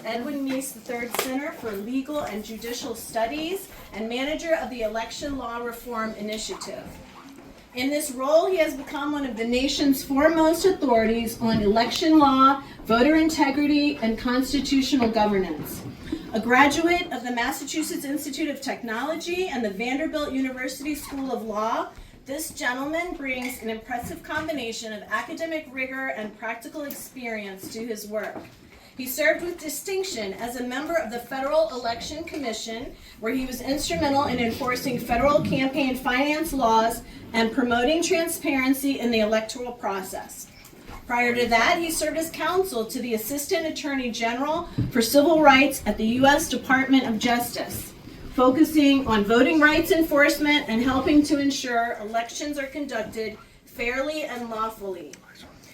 Edwin Meese III Center for Legal and Judicial Studies and manager of the Election Law Reform Initiative. In this role, he has become one of the nation's foremost authorities on election law, voter integrity, and constitutional governance. A graduate of the Massachusetts Institute of Technology and the Vanderbilt University School of Law, this gentleman brings an impressive combination of academic rigor and practical experience to his work. He served with distinction as a member of the Federal Election Commission, where he was instrumental in enforcing federal campaign finance laws and promoting transparency in the electoral process. Prior to that, he served as counsel to the Assistant Attorney General for Civil Rights at the U.S. Department of Justice, focusing on voting rights enforcement and helping to ensure elections are conducted fairly and lawfully.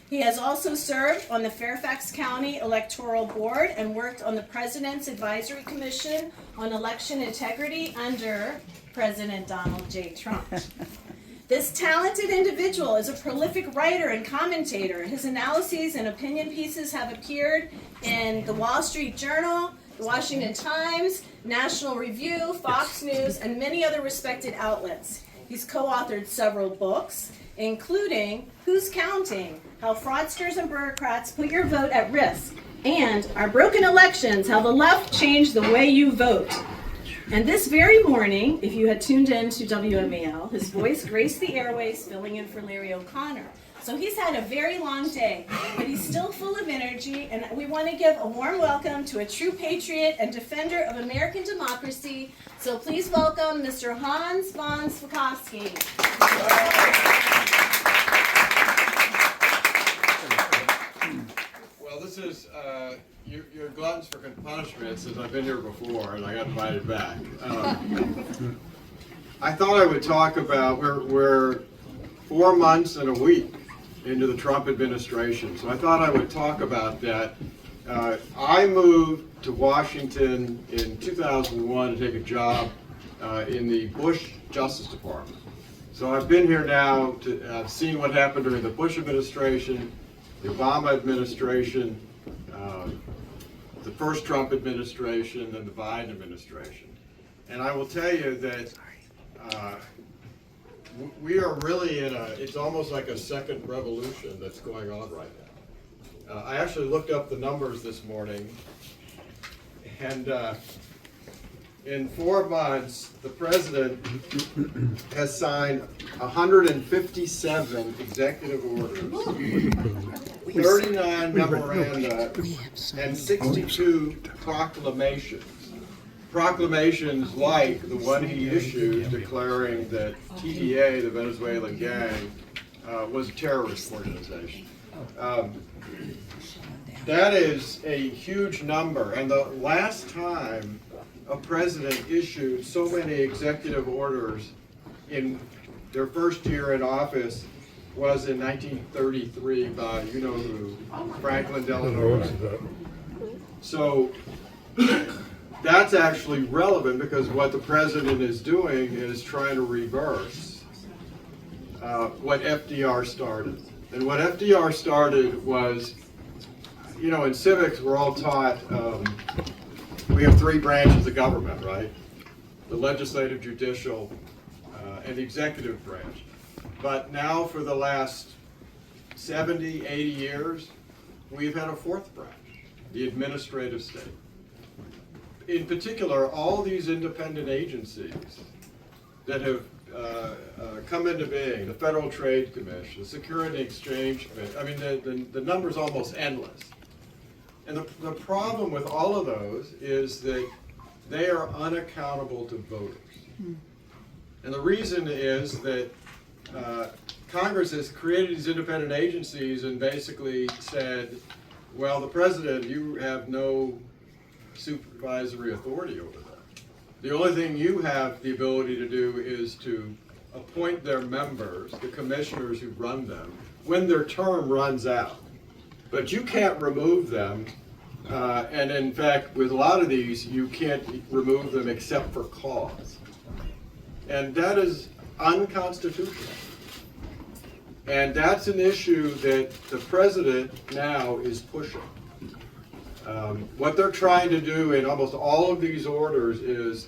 He has also served on the Fairfax County Electoral Board and worked on the President's Advisory Commission on Election Integrity under President Donald J. Trump. This talented individual is a prolific writer and commentator. His analyses and opinion pieces have appeared in the Wall Street Journal, the Washington Times, National Review, Fox News, and many other respected outlets. He's co-authored several books, including Who's Counting? How Fraudsters and Bureaucrats Put Your Vote at Risk, and Our Broken Elections, How the Left Changed the Way You Vote. And this very morning, if you had tuned in to WMAL, his voice graced the airways, filling in for Larry O'Connor. So he's had a very long day, but he's still full of energy, and we want to give a warm welcome to a true patriot and defender of American democracy. So please welcome Mr. Hans von Spakovsky. Well, this is, you're gluttons for punishment since I've been here before and I got invited back. I thought I would talk about, we're 4 months and a week into the Trump administration, so I thought I would talk about that. I moved to Washington in 2001 to take a job in the Bush Justice Department. So I've been here now, I've seen what happened during the Bush administration, the Obama administration, the first Trump administration, and the Biden administration. And I will tell you that we are really in it's almost like a second revolution that's going on right now. I actually looked up the numbers this morning, and in 4 months, the president has signed 157 executive orders, 39 memoranda, and 62 proclamations. Proclamations like the one he issued declaring that TDA, the Venezuelan gang, was a terrorist organization. That is a huge number, and the last time a president issued so many executive orders in their first year in office was in 1933 by, you know who, Franklin Delano Roosevelt. So that's actually relevant because what the president is doing is trying to reverse what FDR started. And what FDR started was, you know, in civics we're all taught we have 3 branches of government, right? The legislative, judicial, and the executive branch. But now for the last 70, 80 years, we've had a 4th branch, the administrative state. In particular, all these independent agencies that have come into being, the Federal Trade Commission, the Security and Exchange Commission, I mean, the number's almost endless. And the problem with all of those is that they are unaccountable to voters. And the reason is that Congress has created these independent agencies and basically said, well, the president, you have no supervisory authority over them. The only thing you have the ability to do is to appoint their members, the commissioners who run them, when their term runs out. But you can't remove them, and in fact, with a lot of these, you can't remove them except for cause. And that is unconstitutional. And that's an issue that the president now is pushing. What they're trying to do in almost all of these orders is,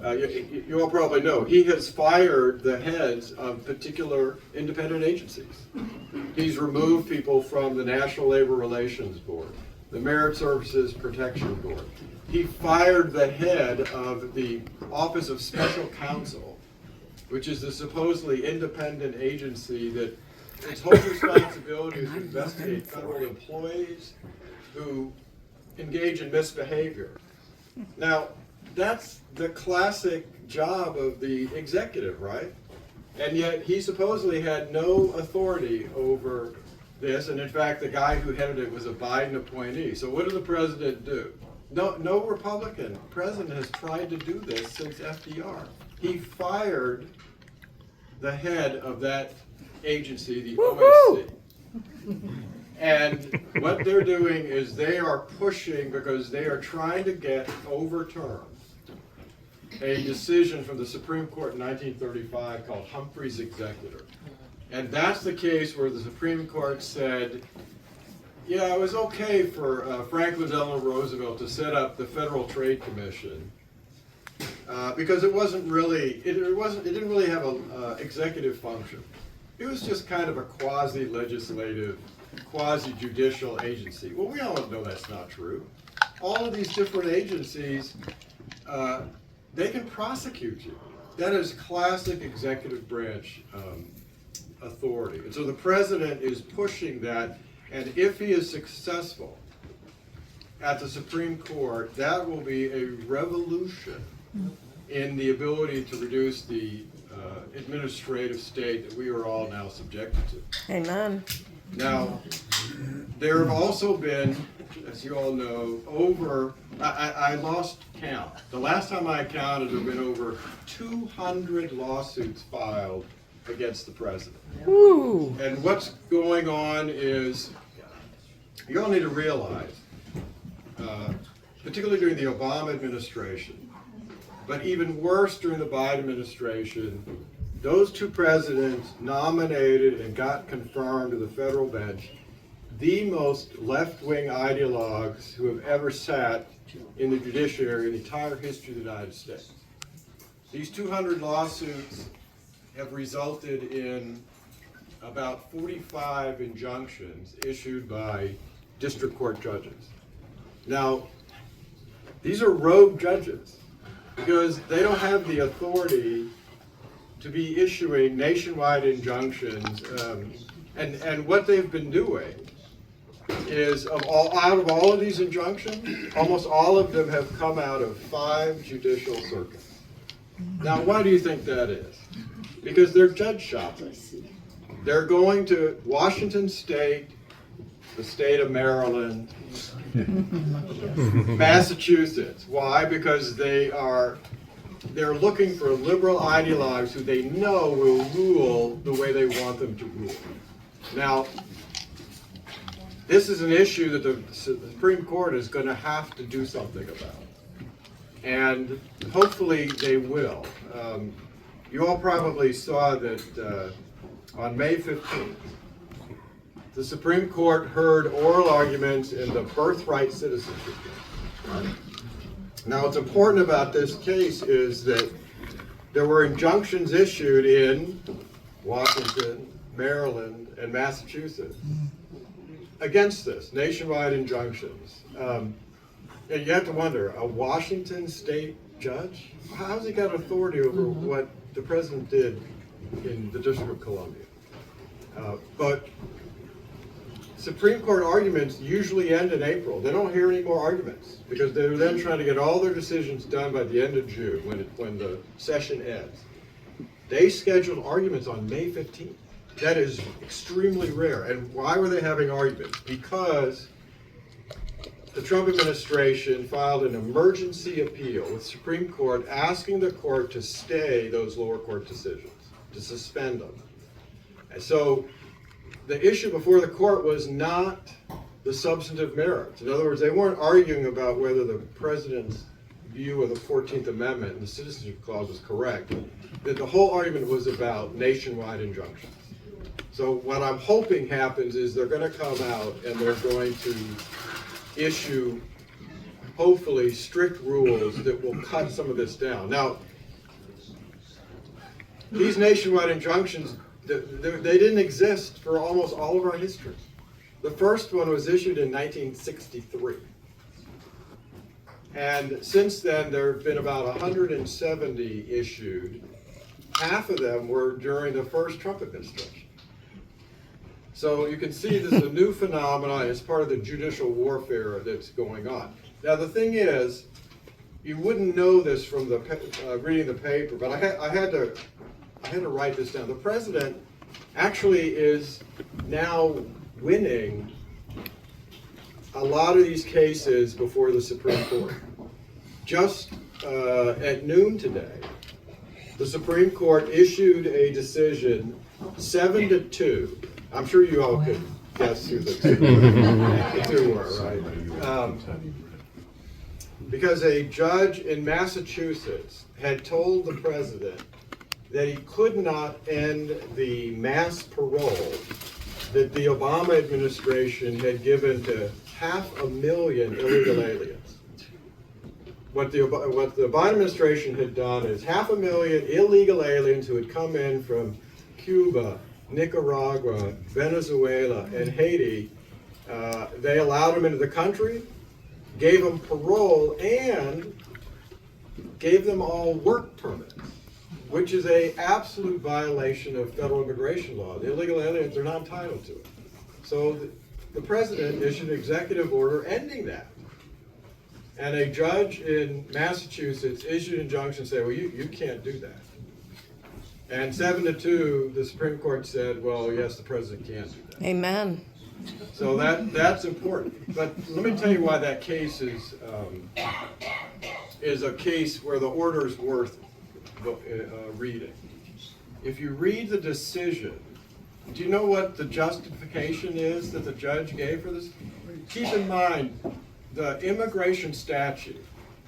you all probably know, he has fired the heads of particular independent agencies. He's removed people from the National Labor Relations Board, the Merit Services Protection Board. He fired the head of the Office of Special Counsel, which is the supposedly independent agency that its whole responsibility is to investigate federal employees who engage in misbehavior. Now, that's the classic job of the executive, right? And yet he supposedly had no authority over this, and in fact the guy who headed it was a Biden appointee. So what did the president do? No Republican president has tried to do this since FDR. He fired the head of that agency, the OAC. And what they're doing is they are pushing, because they are trying to get overturned a decision from the Supreme Court in 1935 called Humphrey's Executor. And that's the case where the Supreme Court said, yeah, it was okay for Franklin Delano Roosevelt to set up the Federal Trade Commission because it wasn't really, it didn't really have an executive function. It was just kind of a quasi-legislative, quasi-judicial agency. Well, we all know that's not true. All of these different agencies, they can prosecute you. That is classic executive branch authority. And so the president is pushing that, and if he is successful at the Supreme Court, that will be a revolution in the ability to reduce the administrative state that we are all now subjected to. Amen. Now, there have also been, as you all know, I lost count. The last time I counted, there have been over 200 lawsuits filed against the president. Woo. And what's going on is, you all need to realize, particularly during the Obama administration, but even worse during the Biden administration, those two presidents nominated and got confirmed to the federal bench the most left-wing ideologues who have ever sat in the judiciary in the entire history of the United States. These 200 lawsuits have resulted in about 45 injunctions issued by district court judges. Now, these are rogue judges because they don't have the authority to be issuing nationwide injunctions, and what they've been doing is, out of all of these injunctions, almost all of them have come out of 5 judicial circuits. Now, why do you think that is? Because they're judge shopping. They're going to Washington State, the state of Maryland, Massachusetts. Why? Because they're looking for liberal ideologues who they know will rule the way they want them to rule. Now, this is an issue that the Supreme Court is going to have to do something about. And hopefully they will. You all probably saw that on May 15th, the Supreme Court heard oral arguments in the birthright citizenship case. Right? Now, what's important about this case is that there were injunctions issued in Washington, Maryland, and Massachusetts against this, nationwide injunctions. And you have to wonder, a Washington state judge? How's he got authority over what the president did in the District of Columbia? But Supreme Court arguments usually end in April. They don't hear any more arguments because they're then trying to get all their decisions done by the end of June when the session ends. They scheduled arguments on May 15th. That is extremely rare. And why were they having arguments? Because the Trump administration filed an emergency appeal with the Supreme Court asking the court to stay those lower court decisions, to suspend them. And so the issue before the court was not the substantive merits. In other words, they weren't arguing about whether the president's view of the 14th Amendment and the Citizenship Clause was correct. That the whole argument was about nationwide injunctions. So what I'm hoping happens is they're going to come out and they're going to issue hopefully, strict rules that will cut some of this down. Now, these nationwide injunctions, they didn't exist for almost all of our history. The first one was issued in 1963. And since then, there have been about 170 issued. Half of them were during the first Trump administration. So you can see this is a new phenomenon as part of the judicial warfare that's going on. Now the thing is, you wouldn't know this from the reading the paper, but I had to write this down. The president actually is now winning a lot of these cases before the Supreme Court. Just at noon today, the Supreme Court issued a decision 7-2. I'm sure you all could guess who the two were, right? Because a judge in Massachusetts had told the president that he could not end the mass parole that the Obama administration had given to 500,000 illegal aliens. What the Biden administration had done is 500,000 illegal aliens who had come in from Cuba, Nicaragua, Venezuela, and Haiti, they allowed them into the country, gave them parole, and gave them all work permits, which is an absolute violation of federal immigration law. The illegal aliens are not entitled to it. So the president issued an executive order ending that. And a judge in Massachusetts issued an injunction saying, well, you can't do that. And 7-2, the Supreme Court said, well, yes, the president can do that. Amen. So that's important. But let me tell you why that case is a case where the order is worth reading. If you read the decision, do you know what the justification is that the judge gave for this? Keep in mind, the immigration statute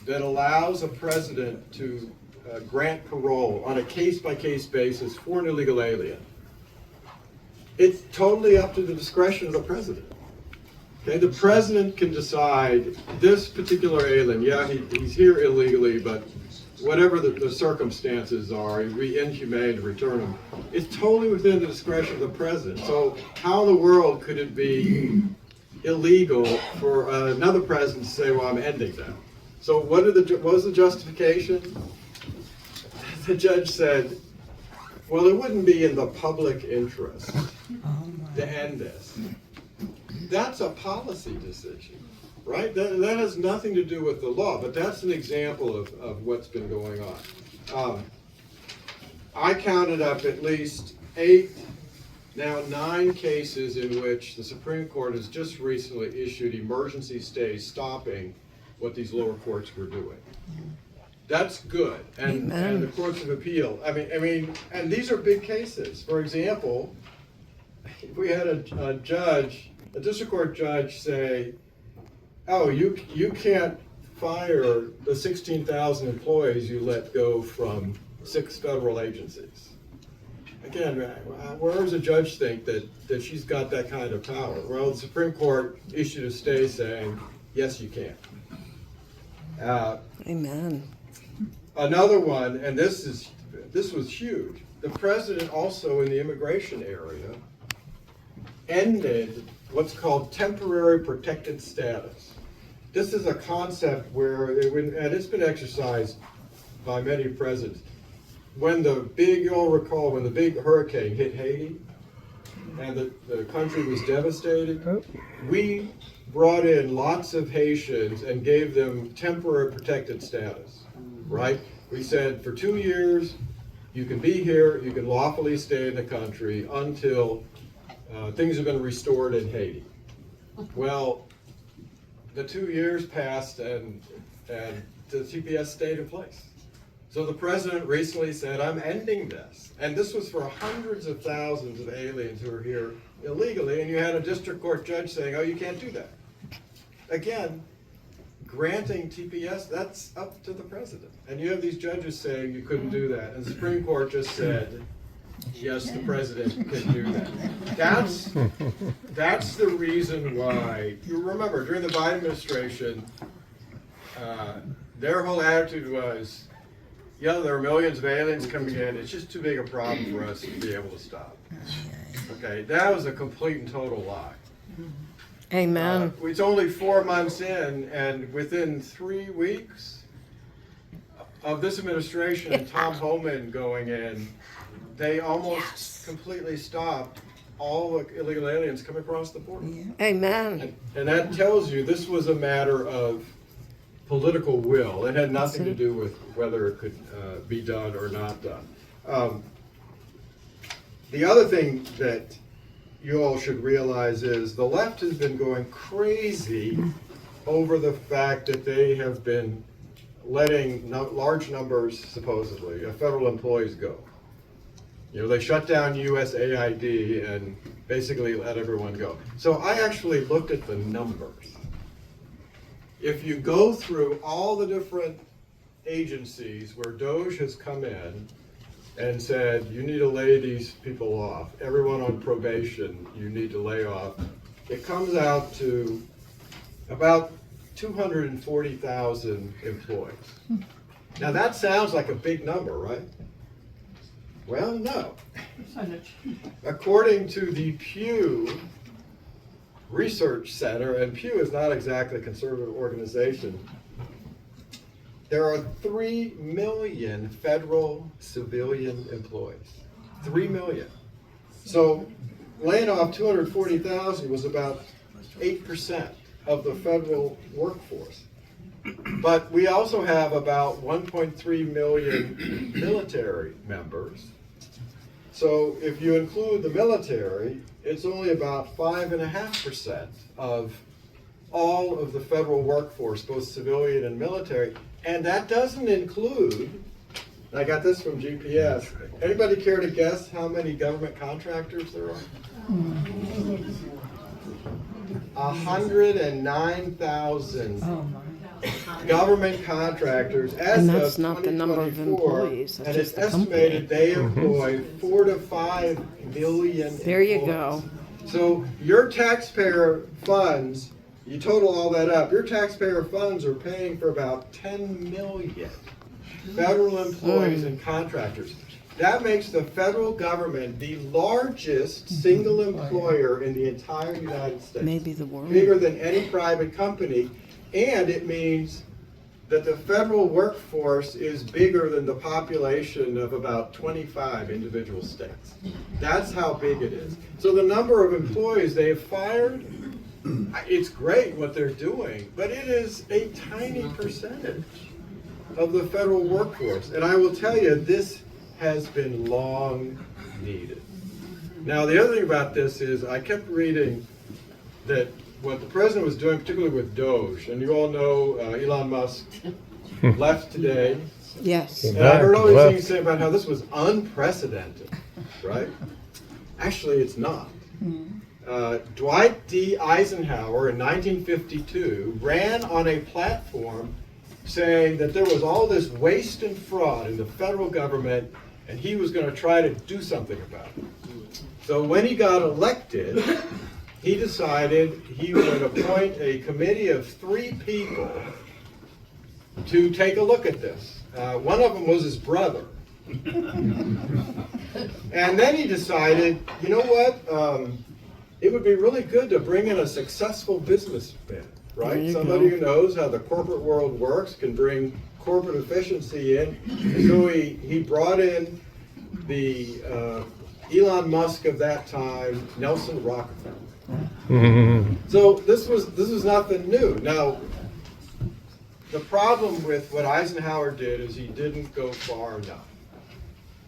that allows a president to grant parole on a case-by-case basis for an illegal alien, it's totally up to the discretion of the president. Okay, the president can decide this particular alien, yeah, he's here illegally, but whatever the circumstances are, it'd be inhumane to return him. It's totally within the discretion of the president. So how in the world could it be illegal for another president to say, well, I'm ending that? So what was the justification? The judge said, well, it wouldn't be in the public interest to end this. That's a policy decision, right? That has nothing to do with the law, but that's an example of what's been going on. I counted up at least 8, now 9 cases in which the Supreme Court has just recently issued emergency stays stopping what these lower courts were doing. That's good, and the courts of appeal. I mean, and these are big cases. For example, we had a judge, a district court judge, say, "Oh, you can't fire the 16,000 employees you let go from 6 federal agencies." Again, where does a judge think that she's got that kind of power? Well, the Supreme Court issued a stay saying, "Yes, you can." Amen. Another one, and this was huge. The president also in the immigration area ended what's called temporary protected status. This is a concept where, and it's been exercised by many presidents. You'll recall when the big hurricane hit Haiti and the country was devastated, we brought in lots of Haitians and gave them temporary protected status. Right? We said for 2 years, you can be here, you can lawfully stay in the country until things have been restored in Haiti. Well, the 2 years passed and the TPS stayed in place. So the president recently said, I'm ending this. And this was for hundreds of thousands of aliens who are here illegally, and you had a district court judge saying, oh, you can't do that. Again, granting TPS, that's up to the president. And you have these judges saying you couldn't do that. And the Supreme Court just said, yes, the president can do that. That's the reason why, you remember, during the Biden administration, their whole attitude was, yeah, there are millions of aliens coming in. It's just too big a problem for us to be able to stop. Okay, that was a complete and total lie. Amen. It's only 4 months in, and within 3 weeks of this administration and Tom Homan going in, they almost completely stopped all the illegal aliens coming across the border. Amen. And that tells you this was a matter of political will. It had nothing to do with whether it could be done or not done. The other thing that you all should realize is the left has been going crazy over the fact that they have been letting large numbers, supposedly, of federal employees go. You know, they shut down USAID and basically let everyone go. So I actually looked at the numbers. If you go through all the different agencies where DOJ has come in and said, you need to lay these people off, everyone on probation, you need to lay off, it comes out to about 240,000 employees. Now that sounds like a big number, right? Well, no. According to the Pew Research Center, and Pew is not exactly a conservative organization, there are 3 million federal civilian employees. 3 million. So laying off 240,000 was about 8% of the federal workforce. But we also have about 1.3 million military members. So if you include the military, it's only about 5.5% of all of the federal workforce, both civilian and military. And that doesn't include, I got this from GPS, anybody care to guess how many government contractors there are? 109,000 government contractors as And that's of not the number of 2024, employees, that's and just it's the company. estimated they employ 4 to 5 million There you employees. go. So your taxpayer funds, you total all that up, your taxpayer funds are paying for about 10 million federal employees and contractors. That makes the federal government the largest single employer in the entire United States. Maybe the world. Bigger than any private company, and it means that the federal workforce is bigger than the population of about 25 individual states. That's how big it is. So the number of employees they've fired, it's great what they're doing, but it is a tiny percentage of the federal workforce. And I will tell you, this has been long needed. Now, the other thing about this is I kept reading that what the president was doing, particularly with DOJ, and you all know Elon Musk left today. Yes. And I heard all these things say about how this was unprecedented, right? Actually, it's not. Dwight D. Eisenhower in 1952 ran on a platform saying that there was all this waste and fraud in the federal government, and he was going to try to do something about it. So when he got elected, he decided he would appoint a committee of 3 people to take a look at this. One of them was his brother. And then he decided, you know what, it would be really good to bring in a successful businessman, right? Somebody who knows how the corporate world works, can bring corporate efficiency in. And so he brought in the Elon Musk of that time, Nelson Rockefeller. So this was nothing new. Now, the problem with what Eisenhower did is he didn't go far enough.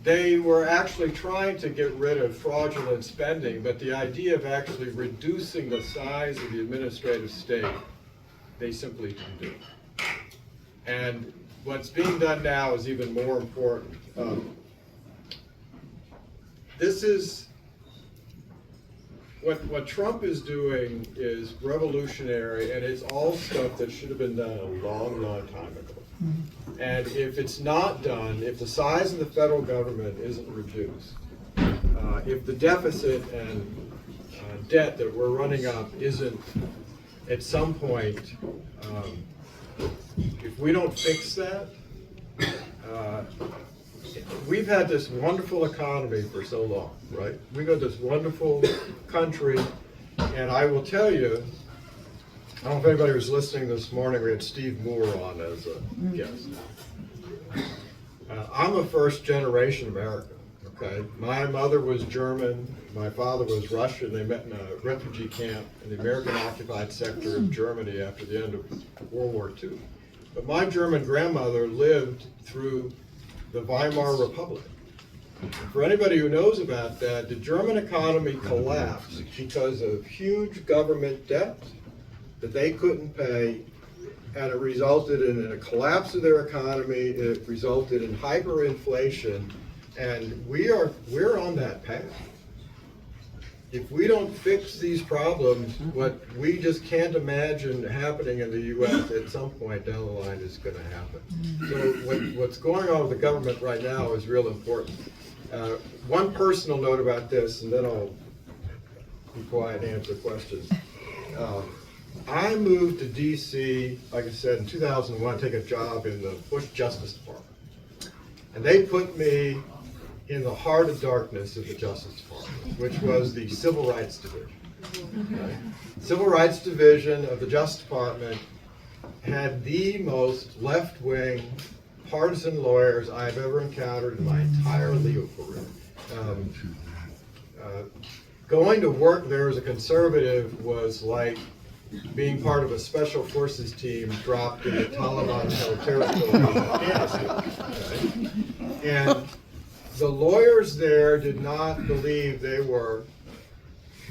They were actually trying to get rid of fraudulent spending, but the idea of actually reducing the size of the administrative state, they simply didn't do. And what's being done now is even more important. This is what Trump is doing is revolutionary, and it's all stuff that should have been done a long, long time ago. And if it's not done, if the size of the federal government isn't reduced, if the deficit and debt that we're running up isn't at some point if we don't fix that, we've had this wonderful economy for so long, right? We've got this wonderful country, and I will tell you, I don't know if anybody was listening this morning, we had Steve Moore on as a guest. I'm a first generation American, okay? My mother was German, my father was Russian. They met in a refugee camp in the American occupied sector of Germany after the end of World War II. But my German grandmother lived through the Weimar Republic. For anybody who knows about that, the German economy collapsed because of huge government debt that they couldn't pay, and it resulted in a collapse of their economy. It resulted in hyperinflation, and we're on that path. If we don't fix these problems, what we just can't imagine happening in the U.S. at some point down the line is going to happen. So what's going on with the government right now is real important. One personal note about this, and then I'll be quiet and answer questions. I moved to D.C., like I said, in 2001, to take a job in the Bush Justice Department. And they put me in the heart of darkness of the Justice Department, which was the Civil Rights Division. Right? Civil Rights Division of the Justice Department had the most left-wing partisan lawyers I've ever encountered in my entire legal career. Going to work there as a conservative was like being part of a special forces team dropped in the Taliban-held territory in Afghanistan. Right? And the lawyers there did not believe they were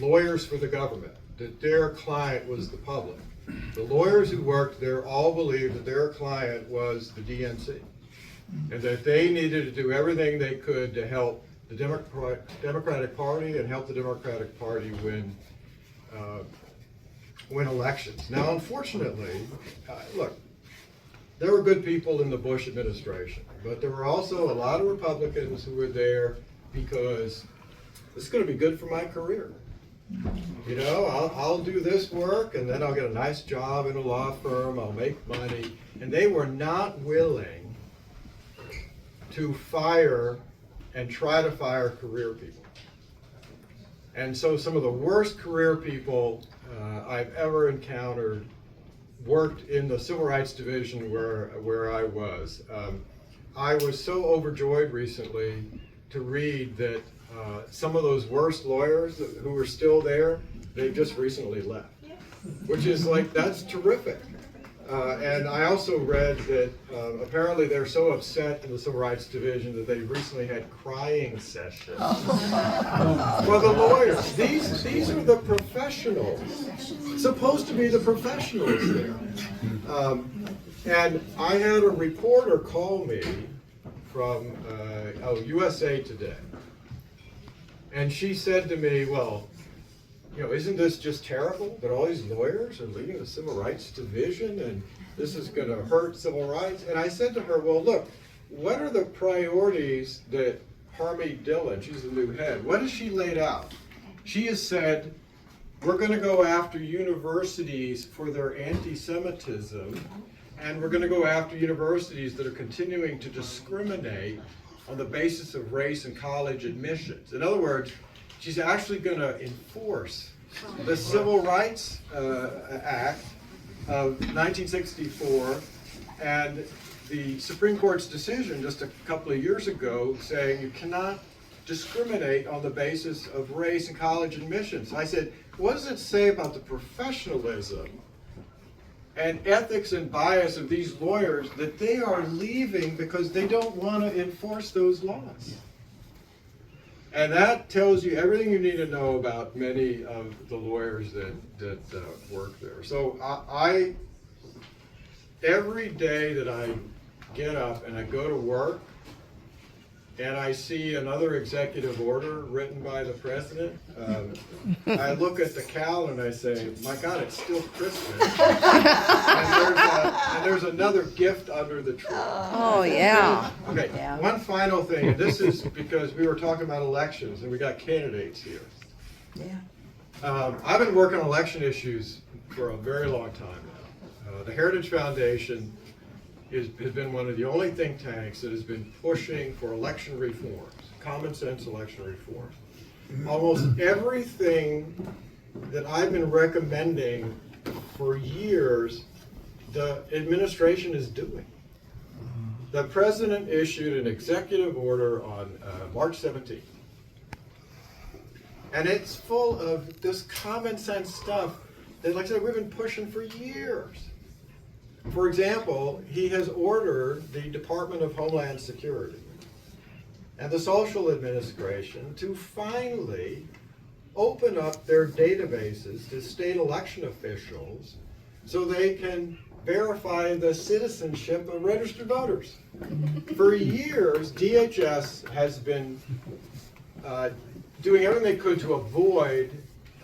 lawyers for the government, that their client was the public. The lawyers who worked there all believed that their client was the DNC, and that they needed to do everything they could to help the Democratic Party and help the Democratic Party win elections. Now, unfortunately, look, there were good people in the Bush administration, but there were also a lot of Republicans who were there because this is going to be good for my career. You know, I'll do this work and then I'll get a nice job in a law firm, I'll make money. And they were not willing to fire and try to fire career people. And so some of the worst career people I've ever encountered worked in the Civil Rights Division where I was. I was so overjoyed recently to read that some of those worst lawyers who were still there, they've just recently left, which is like, that's terrific. And I also read that apparently they're so upset in the Civil Rights Division that they recently had crying sessions for the lawyers. These are the professionals, supposed to be the professionals there. And I had a reporter call me from USA Today. And she said to me, well, you know, isn't this just terrible that all these lawyers are leaving the Civil Rights Division and this is going to hurt civil rights? And I said to her, well, look, what are the priorities that Harmy Dillon, she's the new head, what has she laid out? She has said, we're going to go after universities for their anti-Semitism, and we're going to go after universities that are continuing to discriminate on the basis of race and college admissions. In other words, she's actually going to enforce the Civil Rights Act of 1964 and the Supreme Court's decision just a couple of years ago saying you cannot discriminate on the basis of race and college admissions. I said, what does it say about the professionalism and ethics and bias of these lawyers that they are leaving because they don't want to enforce those laws? And that tells you everything you need to know about many of the lawyers that work there. So I every day that I get up and I go to work and I see another executive order written by the president, I look at the calendar and I say, my God, it's still Christmas. and there's another gift under the tree. Oh, yeah. Okay, one final thing, and this is because we were talking about elections and we got candidates here. Yeah. I've been working on election issues for a very long time now. The Heritage Foundation has been one of the only think tanks that has been pushing for election reforms, common sense election reforms. Almost everything that I've been recommending for years, the administration is doing. The president issued an executive order on March 17th. And it's full of this common sense stuff that, like I said, we've been pushing for years. For example, he has ordered the Department of Homeland Security and the Social Administration to finally open up their databases to state election officials so they can verify the citizenship of registered voters. For years, DHS has been doing everything they could to avoid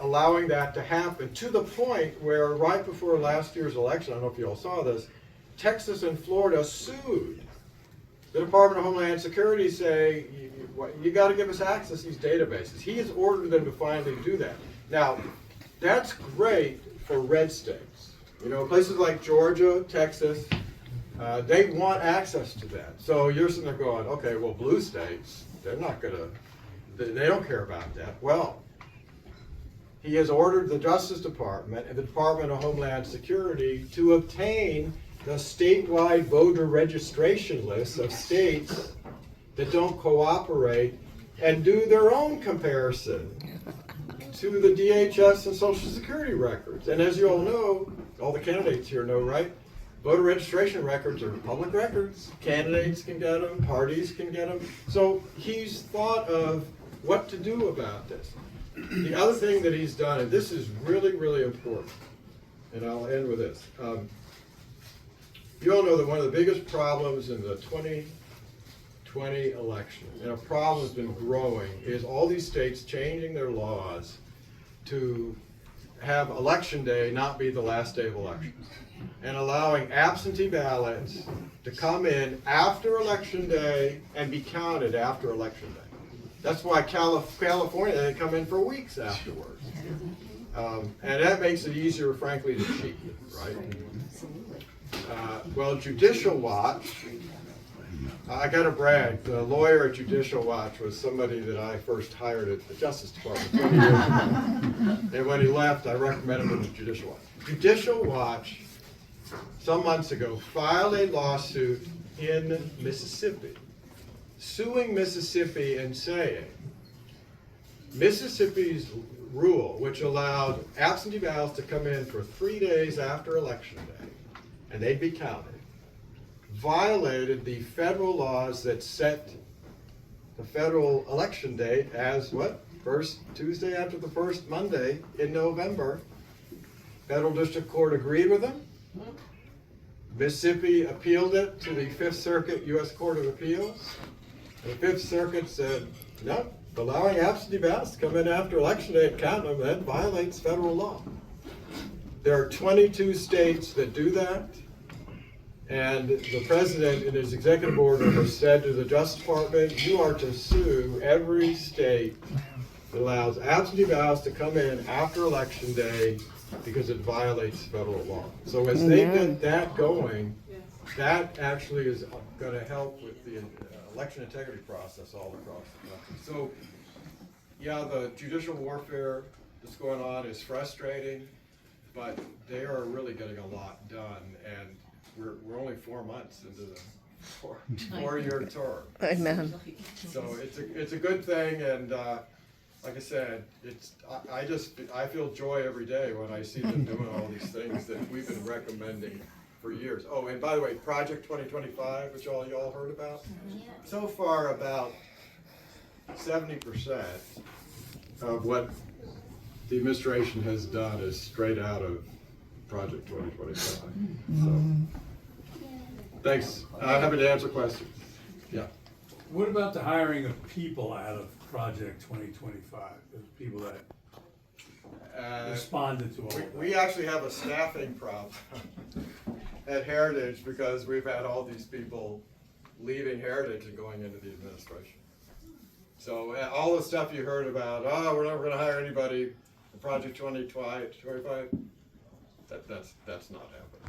allowing that to happen, to the point where right before last year's election, I don't know if you all saw this, Texas and Florida sued the Department of Homeland Security, saying, you got to give us access to these databases. He has ordered them to finally do that. Now, that's great for red states. You know, places like Georgia, Texas, they want access to that. So you're sitting there going, okay, well, blue states, they're not going to, they don't care about that. Well, he has ordered the Justice Department and the Department of Homeland Security to obtain the statewide voter registration lists of states that don't cooperate and do their own comparison to the DHS and Social Security records. And as you all know, all the candidates here know, right? Voter registration records are public records. Candidates can get them, parties can get them. So he's thought of what to do about this. The other thing that he's done, and this is really, really important, and I'll end with this. You all know that one of the biggest problems in the 2020 election, and a problem that's been growing, is all these states changing their laws to have election day not be the last day of elections, and allowing absentee ballots to come in after election day and be counted after election day. That's why California, they come in for weeks afterwards. And that makes it easier, frankly, to cheat, right? Well, Judicial Watch, I gotta brag, the lawyer at Judicial Watch was somebody that I first hired at the Justice Department 20 years ago. And when he left, I recommended him to Judicial Watch. Judicial Watch, some months ago, filed a lawsuit in Mississippi, suing Mississippi and saying, Mississippi's rule, which allowed absentee ballots to come in for 3 days after Election Day, and they'd be counted, violated the federal laws that set the federal election date as what? First Tuesday after the first Monday in November. Federal District Court agreed with them. Mississippi appealed it to the Fifth Circuit U.S. Court of Appeals. The Fifth Circuit said, no, allowing absentee ballots to come in after Election Day and count them, that violates federal law. There are 22 states that do that, and the president in his executive order has said to the Justice Department, you are to sue every state that allows absentee ballots to come in after Election Day because it violates federal law. So as they get that going, that actually is going to help with the election integrity process all across the country. So, yeah, the judicial warfare that's going on is frustrating, but they are really getting a lot done, and we're only 4 months into the four-year term. Amen. So it's a good thing, and like I said, I feel joy every day when I see them doing all these things that we've been recommending for years. Oh, and by the way, Project 2025, which all y'all heard about, so far about 70% of what the administration has done is straight out of Project 2025. So, thanks. Happy to answer questions. Yeah. What about the hiring of people out of Project 2025? Those people that responded to all of that? We actually have a staffing problem at Heritage because we've had all these people leaving Heritage and going into the administration. So all the stuff you heard about, oh, we're never going to hire anybody in Project 2025, that's not happening.